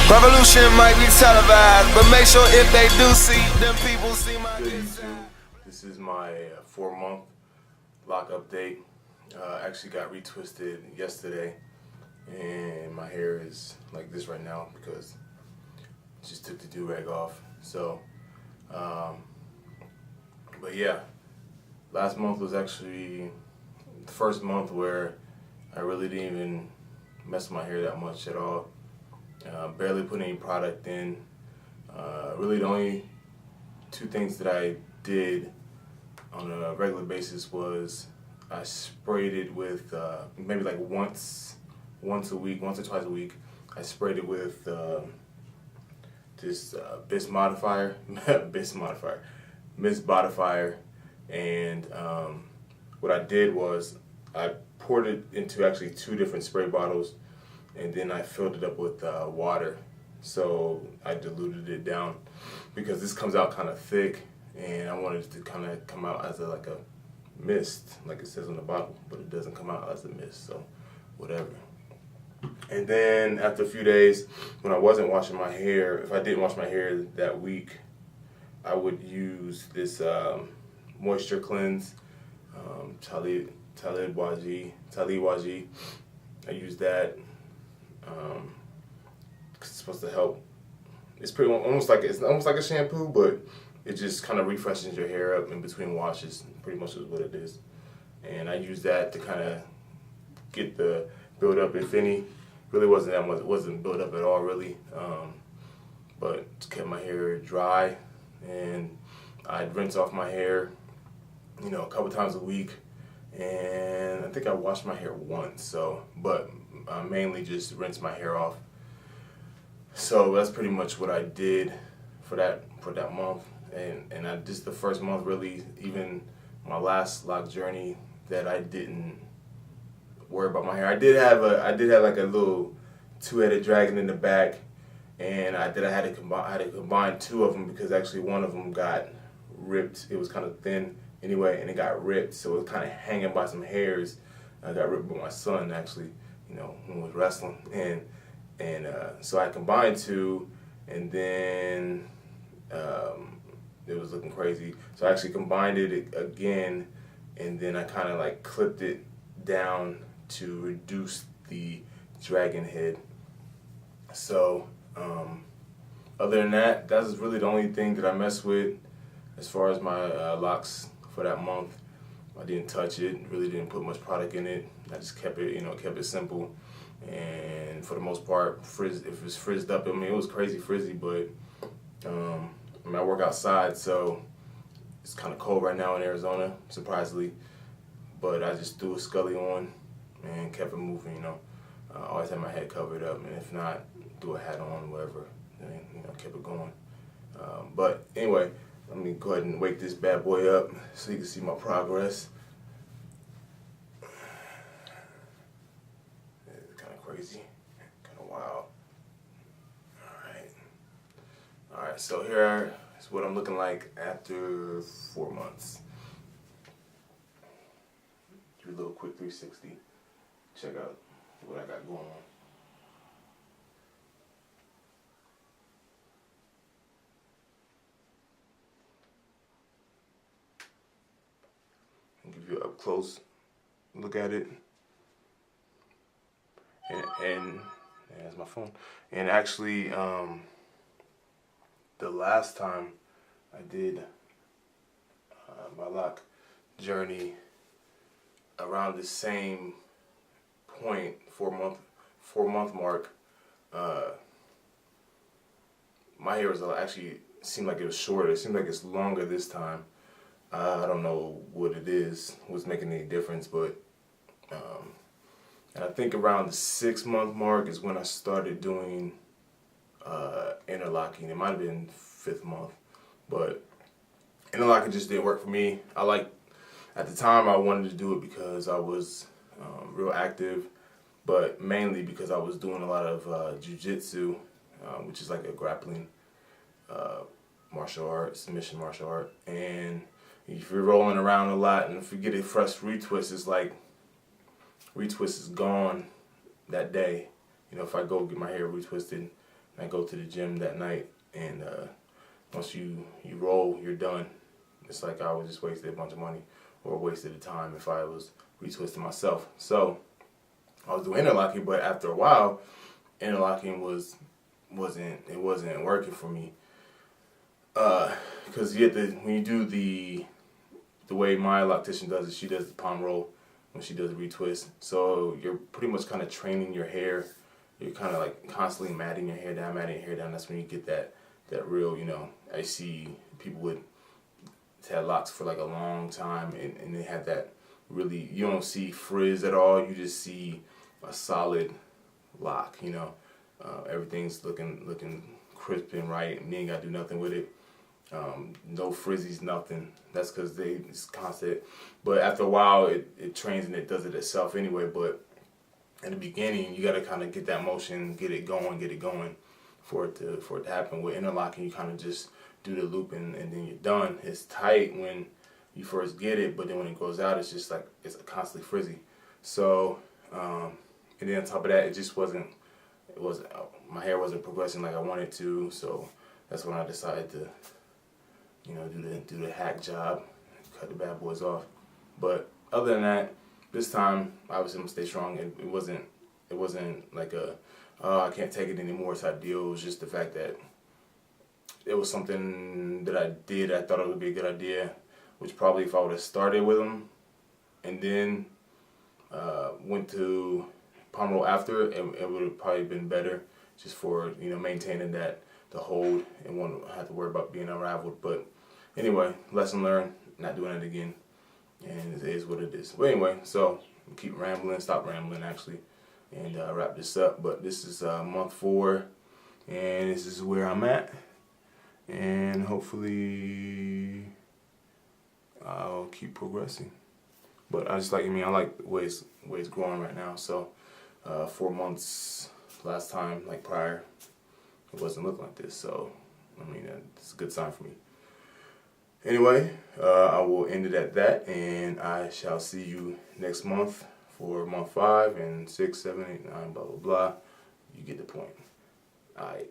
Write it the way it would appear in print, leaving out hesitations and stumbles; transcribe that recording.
Revolution might be televised, but make sure if they do see, them people see my Good YouTube. This is my 4-month lock update. Actually got retwisted yesterday, and my hair is like this right now because I just took the do-rag off. So, but yeah, last month was actually the first month where I really didn't even mess with my hair that much at all. Barely put any product in. Really the only two things that I did on a regular basis was I sprayed it with maybe like once a week, once or twice a week. I sprayed it with this mist modifier, and what I did was I poured it into actually 2 different spray bottles, and then I filled it up with water. So I diluted it down because this comes out kind of thick, and I wanted it to kind of come out as like a mist, like it says on the bottle, but it doesn't come out as a mist, so whatever. And then after a few days, when I wasn't washing my hair, if I didn't wash my hair that week, I would use this moisture cleanse, Talib Waji. I use that. It's supposed to help. It's almost like a shampoo, but it just kind of refreshes your hair up in between washes. Pretty much is what it is. And I use that to kind of get the build up, if any. Really wasn't that much. It wasn't built up at all, really. But it kept my hair dry, and I'd rinse off my hair, a couple times a week. And I think I washed my hair once. So, but I mainly just rinse my hair off. So that's pretty much what I did for that month, and I just the first month, really, even my last lock journey, that I didn't worry about my hair. I did have like a little 2-headed dragon in the back, and I had to combine 2 of them because actually one of them got ripped. It was kind of thin anyway, and it got ripped, so it was kind of hanging by some hairs. I got ripped by my son actually, when we was wrestling, and so I combined 2, and then it was looking crazy. So I actually combined it again, and then I kind of like clipped it down to reduce the dragon head. So other than that, that's really the only thing that I messed with as far as my locks for that month. I didn't touch it, really didn't put much product in it. I just kept it simple. And for the most part, if it's frizzed up, it was crazy frizzy, but I work outside, so it's kind of cold right now in Arizona, surprisingly. But I just threw a scully on and kept it moving, I always had my head covered up, and if not, threw a hat on, whatever, and kept it going. But anyway, let me go ahead and wake this bad boy up so you can see my progress. Crazy, kind of wild. All right. So here is what I'm looking like after 4 months. Do a little quick 360. Check out what I got going on. I'll give you an up close look at it. And that's my phone. And actually, the last time I did my lock journey around the same point, 4-month mark, my hair was actually seemed like it was shorter. It seemed like it's longer this time. I don't know what it is, what's making any difference, but. And I think around the 6-month mark is when I started doing interlocking. It might have been 5th month, but interlocking just didn't work for me. At the time I wanted to do it because I was real active, but mainly because I was doing a lot of jiu-jitsu, which is like a grappling martial art, submission martial art. And if you're rolling around a lot and if you get a fresh retwist, it's like retwist is gone that day. If I go get my hair retwisted I go to the gym that night, and once you roll, you're done. It's like I was just wasted a bunch of money or wasted the time if I was retwisting myself. So I was doing interlocking, but after a while, interlocking wasn't working for me. Because when you do the way my loctician does it, she does the palm roll when she does the retwist. So you're pretty much kind of training your hair. You're kind of like constantly matting your hair down. That's when you get that real, I see people with had locks for like a long time, and they have that really, you don't see frizz at all. You just see a solid lock, everything's looking crisp and right, and you ain't got to do nothing with it. No frizzies, nothing. That's because it's constant. But after a while, it trains and it does it itself anyway. But in the beginning, you got to kind of get that motion, get it going for it to happen. With interlocking, you kind of just do the loop and then you're done. It's tight when you first get it, but then when it goes out, it's just like it's constantly frizzy. So, and then on top of that, my hair wasn't progressing like I wanted to. So that's when I decided to, do the hack job, cut the bad boys off. But other than that, this time obviously I'm gonna stay strong. It wasn't like I can't take it anymore type deal. It was just the fact that it was something that I did. I thought it would be a good idea, which probably if I would have started with them and then went to palm roll after, it would have probably been better just for maintaining the hold and won't have to worry about being unraveled. But anyway, lesson learned, not doing it again, and it is what it is. But anyway, so stop rambling actually, and wrap this up. But this is month 4, and this is where I'm at, and hopefully I'll keep progressing. But I like the way it's growing right now. So 4 months last time, like prior, it wasn't looking like this. So it's a good sign for me. Anyway, I will end it at that, and I shall see you next month for month 5 and 6, 7, 8, 9, blah blah blah. You get the point. Alright.